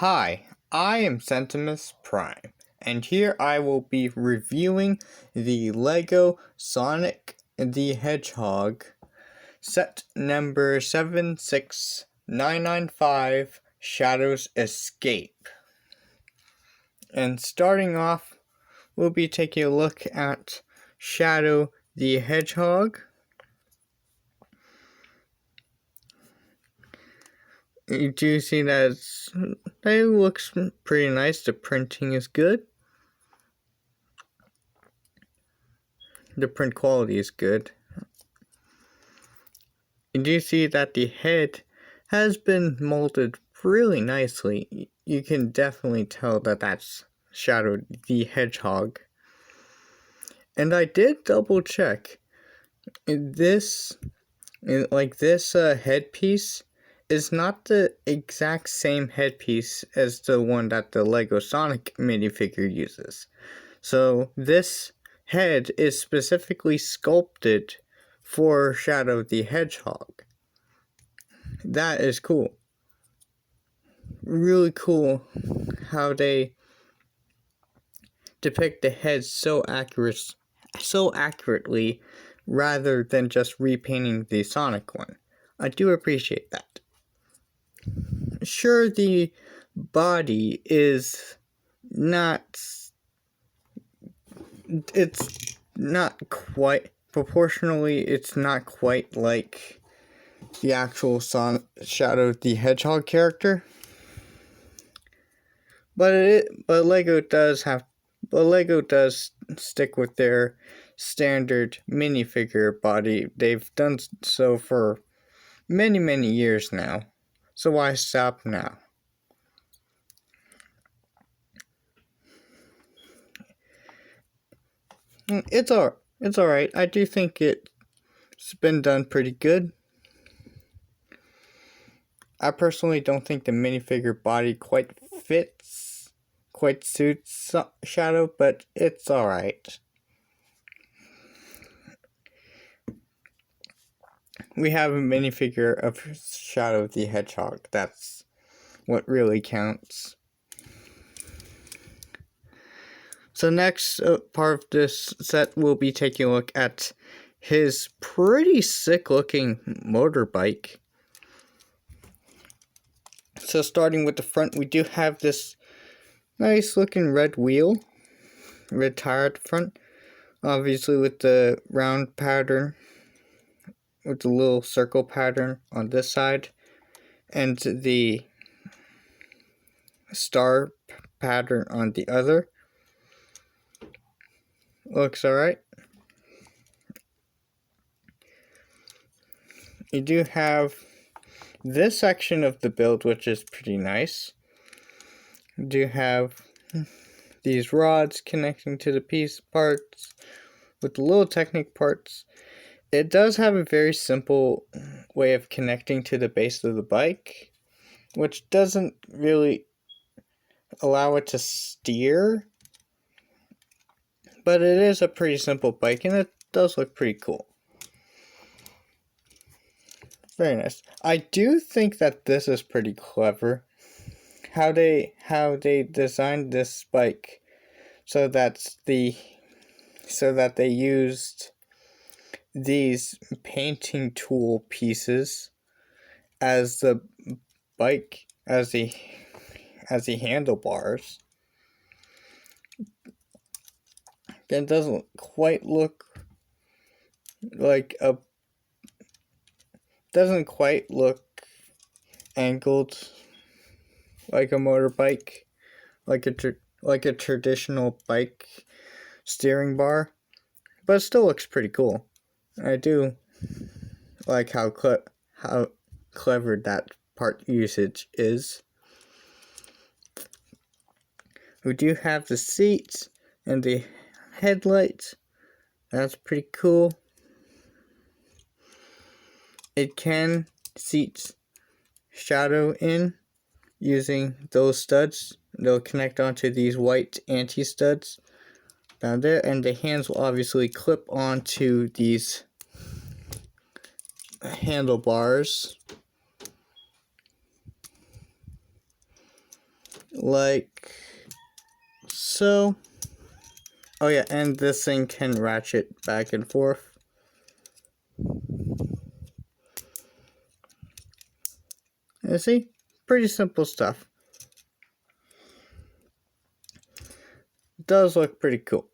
Hi, I am Centimus Prime, and here I will be reviewing the LEGO Sonic the Hedgehog set number 76995 Shadows Escape. And starting off, we'll be taking a look at Shadow the Hedgehog. You do see that it looks pretty nice. The printing is good. The print quality is good. You do see that the head has been molded really nicely. You can definitely tell that that's Shadow the Hedgehog. And I did double check. This headpiece is not the exact same headpiece as the one that the LEGO Sonic minifigure uses. So this head is specifically sculpted for Shadow the Hedgehog. That is cool. Really cool how they depict the head so accurately rather than just repainting the Sonic one. I do appreciate that. Sure, the body is it's not quite, proportionally, it's not quite like the actual Shadow the Hedgehog character. But Lego does stick with their standard minifigure body. They've done so for many years now. So why stop now? It's alright. I do think it's been done pretty good. I personally don't think the minifigure body quite suits Shadow, but it's alright. We have a minifigure of Shadow the Hedgehog. That's what really counts. So next part of this set, we'll be taking a look at his pretty sick looking motorbike. So starting with the front, we do have this nice looking red tire at the front. Obviously with the round pattern, with the little circle pattern on this side, and the star pattern on the other. Looks alright. You do have this section of the build, which is pretty nice. You do have these rods connecting to the piece parts with the little Technic parts. It does have a very simple way of connecting to the base of the bike, which doesn't really allow it to steer, but it is a pretty simple bike and it does look pretty cool. Very nice. I do think that this is pretty clever. How they designed this bike so that they used these painting tool pieces as the bike, as the handlebars. It doesn't quite look like angled like a motorbike, like a traditional bike steering bar, but it still looks pretty cool. I do like how clever that part usage is. We do have the seats and the headlights. That's pretty cool. It can seat Shadow in using those studs. They'll connect onto these white anti-studs down there, and the hands will obviously clip onto these handlebars. like so. Oh yeah, and this thing can ratchet back and forth. You see? Pretty simple stuff. Does look pretty cool.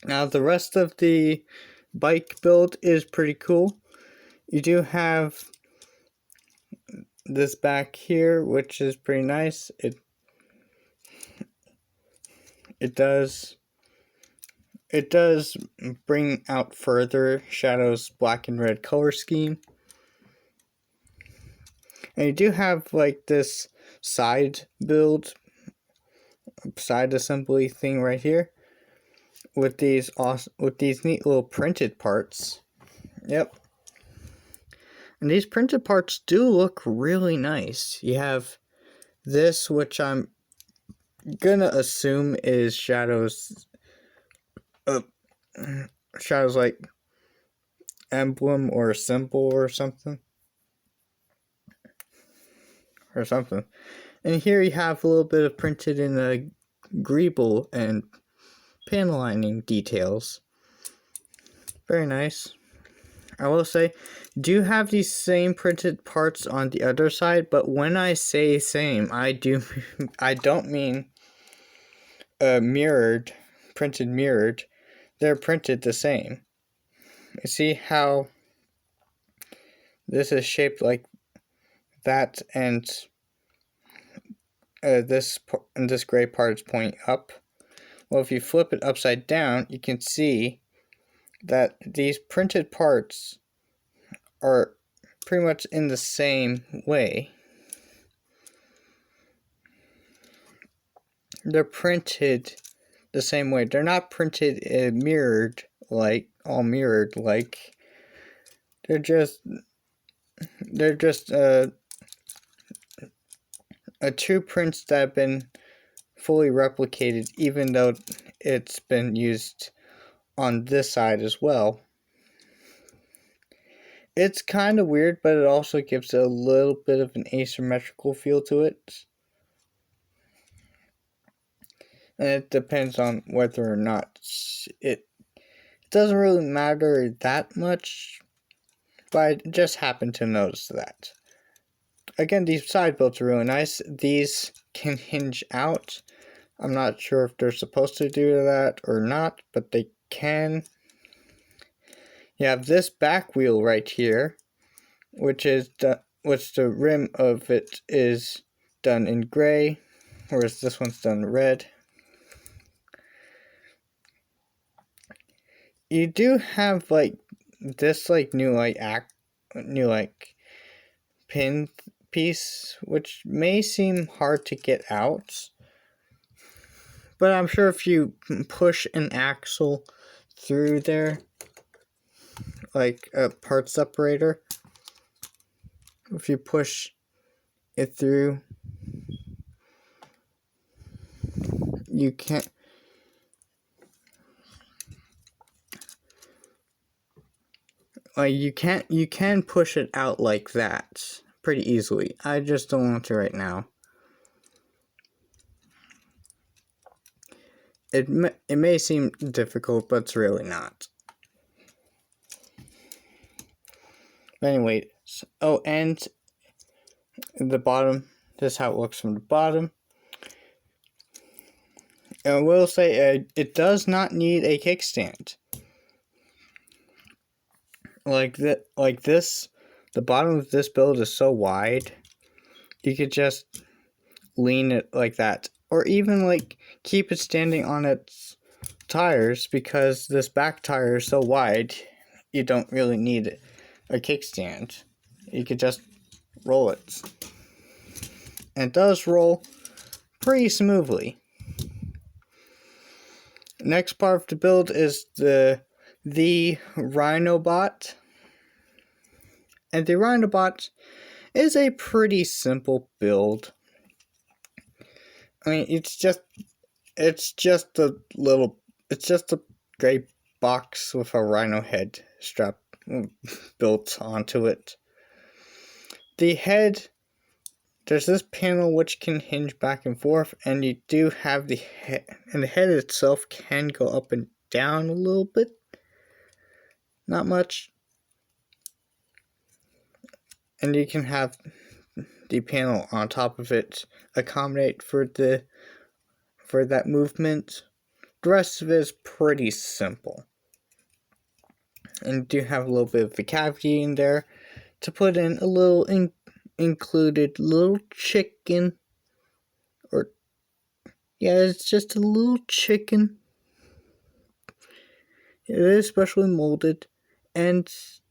Now the rest of the bike build is pretty cool. You do have this back here, which is pretty nice. It does bring out further Shadow's black and red color scheme. And you do have like this side assembly thing right here with these neat little printed parts. Yep. And these printed parts do look really nice. You have this, which I'm gonna assume is Shadow's like emblem or symbol or something. And here you have a little bit of printed in the greeble and panel lining details. Very nice. I will say, do have these same printed parts on the other side, but when I say same, I don't mean printed mirrored. They're printed the same. You see how this is shaped like that, and this gray part is pointing up. Well, if you flip it upside down, you can see that these printed parts are pretty much in the same way. They're printed the same way. They're not printed mirrored like. They're just two prints that have been fully replicated, even though it's been used on this side as well. It's kind of weird, but it also gives a little bit of an asymmetrical feel to it. And it depends on whether or not it doesn't really matter that much, but I just happened to notice that. Again, these side builds are really nice. These can hinge out. I'm not sure if they're supposed to do that or not, but they can. You have this back wheel right here, which the rim of it is done in gray, whereas this one's done red. You do have like this new pin piece, which may seem hard to get out, but I'm sure if you push an axle through there, like a part separator, if you push it through, you can't. You can push it out like that pretty easily. I just don't want to right now. It may seem difficult, but it's really not. Anyway, and the bottom, this is how it looks from the bottom. And I will say, it does not need a kickstand. Like this, the bottom of this build is so wide, you could just lean it like that, or even like keep it standing on its tires, because this back tire is so wide, you don't really need a kickstand. You could just roll it, and it does roll pretty smoothly. Next part of the build is the Rhinobot. And the Rhinobot is a pretty simple build. I mean, it's just a gray box with a rhino head strap built onto it. the head, there's this panel which can hinge back and forth, and you do have the head, and the head itself can go up and down a little bit. Not much. And you can have the panel on top of it accommodate for that movement. The rest of it is pretty simple. And you do have a little bit of a cavity in there to put in a little included little chicken. Or, yeah, it's just a little chicken. It is specially molded, and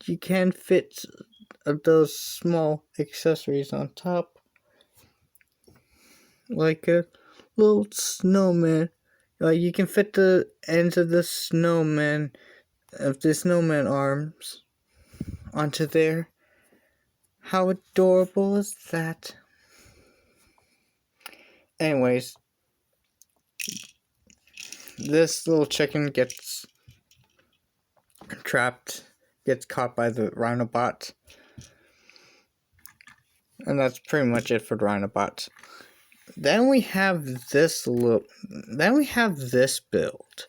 you can fit those small accessories on top, like a little snowman. You can fit the ends of the snowman arms onto there. How adorable is that? Anyways, this little chicken gets caught by the Rhinobot. And that's pretty much it for the Rhinobot. Then we have this build.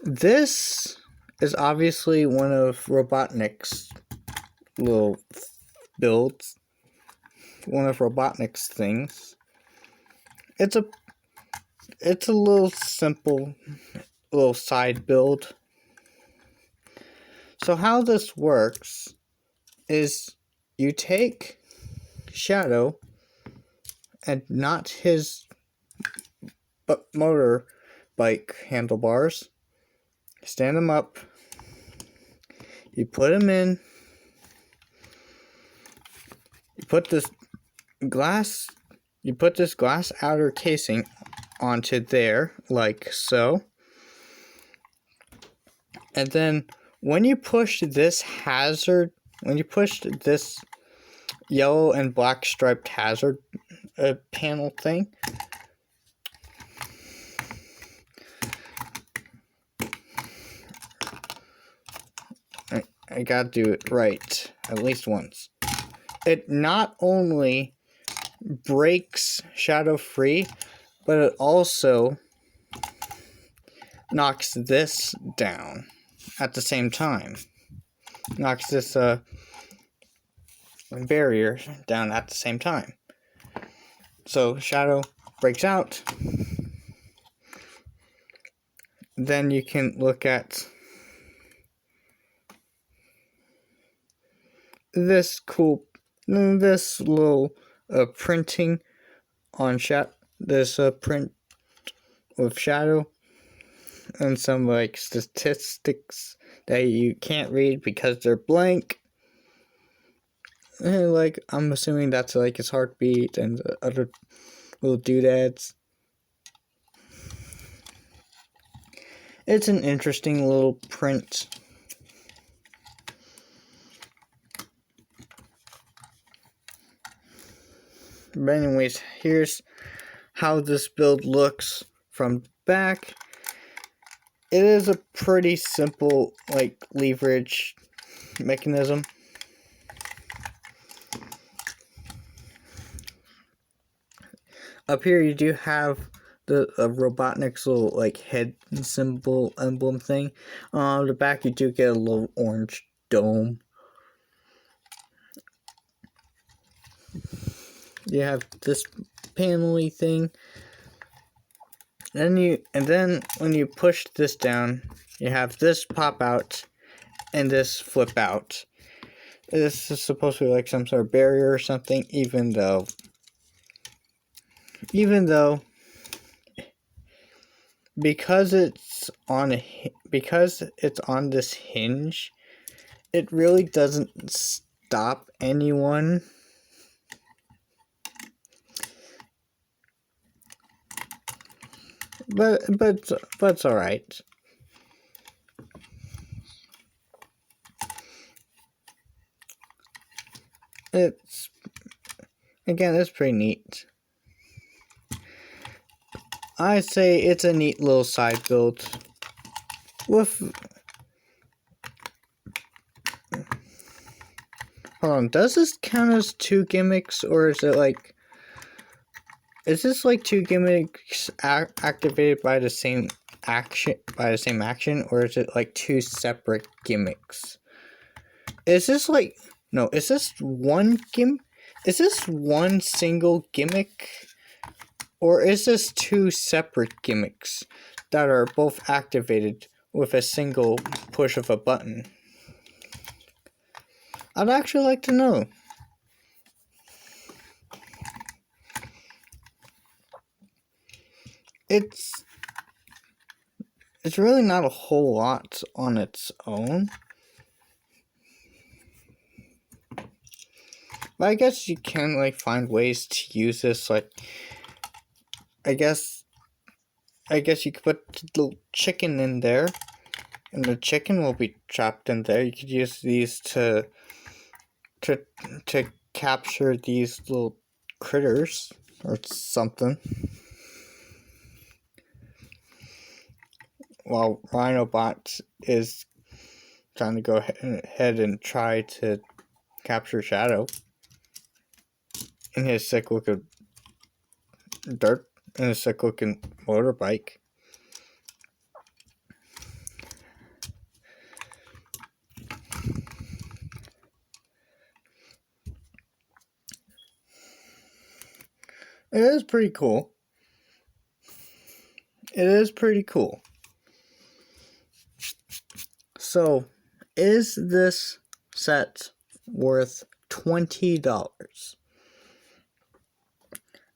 This is obviously one of Robotnik's little builds. One of Robotnik's things. It's a little simple little side build. So how this works is you take Shadow and not his motorbike handlebars, stand them up, you put them in, you put this glass outer casing onto there, like so, and then when you push this yellow and black striped hazard panel thing, I gotta do it right at least once. It not only breaks Shadow free, but it also knocks this down at the same time. Knocks this barrier down at the same time. So Shadow breaks out. Then you can look at this little printing on this print with Shadow, and some like statistics that you can't read because they're blank. And like, I'm assuming that's like his heartbeat and other little doodads. It's an interesting little print. But anyways, here's how this build looks from back. It is a pretty simple like leverage mechanism. Up here you do have the Robotnik's little like head symbol emblem thing. On the back you do get a little orange dome. You have this panel-y thing. And then when you push this down, you have this pop out and this flip out. This is supposed to be like some sort of barrier or something, even though because it's on this hinge, it really doesn't stop anyone. But it's all right. It's pretty neat. I say it's a neat little side build with Hold on, does this count as 2 gimmicks, or is it like... Is this like 2 gimmicks activated by the same action, or is it like 2 separate gimmicks? Is this like... No, is this one Is this one single gimmick? Or is this 2 separate gimmicks that are both activated with a single push of a button? I'd actually like to know. It's really not a whole lot on its own. But I guess you can like find ways to use this, like I guess you could put the little chicken in there, and the chicken will be trapped in there. You could use these to capture these little critters or something. While Rhinobot is trying to go ahead and try to capture Shadow in his sick-looking motorbike. It is pretty cool. So, is this set worth $20?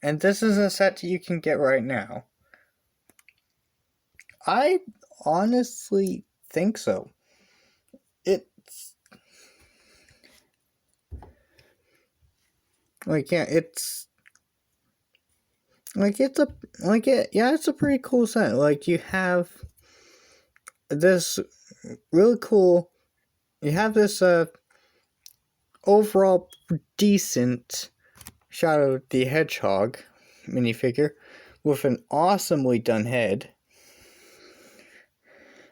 And this is a set you can get right now. I honestly think so. It's a pretty cool set. Like, you have this really cool, overall decent Shadow the Hedgehog minifigure with an awesomely done head.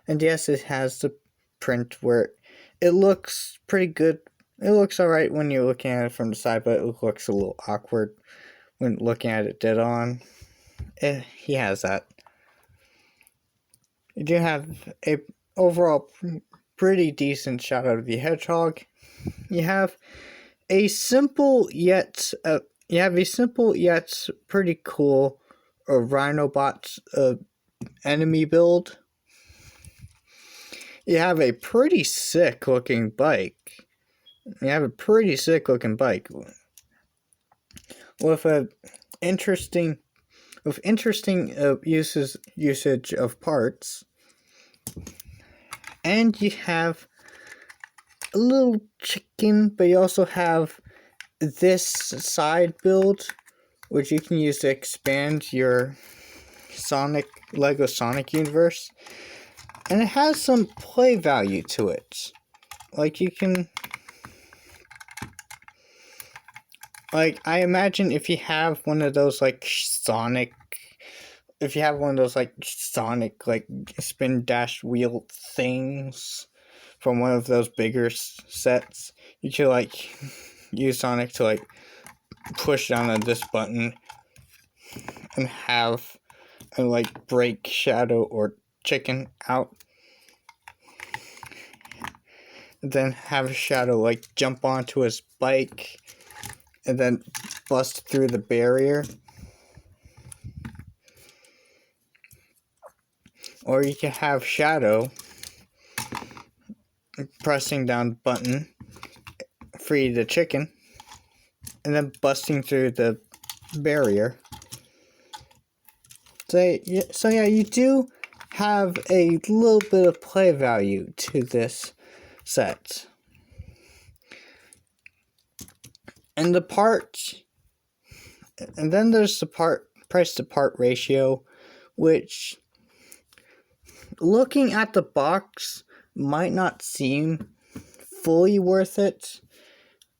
And yes, it has the print where it looks pretty good. It looks alright when you're looking at it from the side, but it looks a little awkward when looking at it dead on. He has that. You do have a overall pretty decent Shadow the Hedgehog. You have a simple yet pretty cool Rhinobot enemy build. You have a pretty sick looking bike. With interesting usage of parts. And you have a little chicken, but you also have this side build, which you can use to expand your Lego Sonic universe. And it has some play value to it. Like, you can... Like, I imagine if you have one of those, like, Sonic, spin dash wheel things from one of those bigger sets, you could, like, use Sonic to, like, push down on this button and like, break Shadow or Chicken out. Then have Shadow, like, jump onto his bike and then bust through the barrier. Or you can have Shadow pressing down the button, free the chicken, and then busting through the barrier. So yeah, you do have a little bit of play value to this set. And then there's the price to part ratio, which, looking at the box, might not seem fully worth it.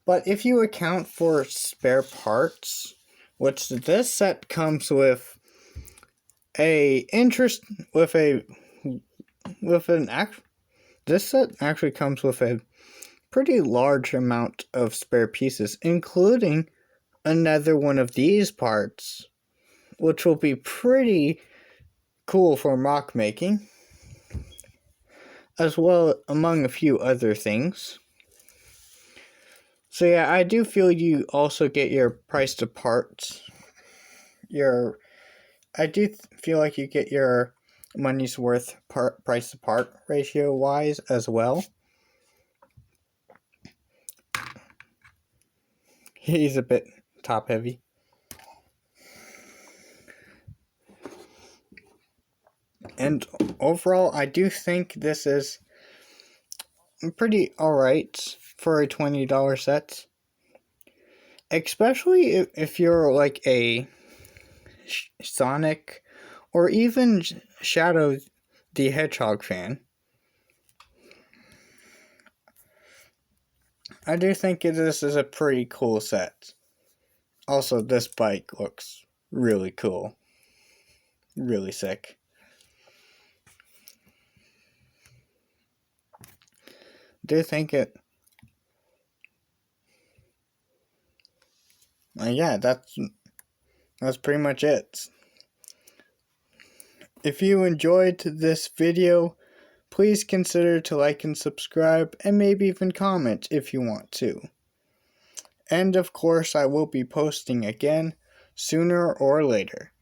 But if you account for spare parts, which this set comes with this set actually comes with a pretty large amount of spare pieces, including another one of these parts, which will be pretty cool for mock making, as well among a few other things. So yeah, I do feel you also get your price to parts. I do feel like you get your money's worth price to part ratio wise as well. He's a bit top heavy. And overall, I do think this is pretty alright for a $20 set. Especially if you're like a Sonic or even Shadow the Hedgehog fan. I do think this is a pretty cool set. Also, this bike looks really cool. Really sick. Do think it. Yeah, that's pretty much it. If you enjoyed this video, please consider to like and subscribe, and maybe even comment if you want to. And of course, I will be posting again sooner or later.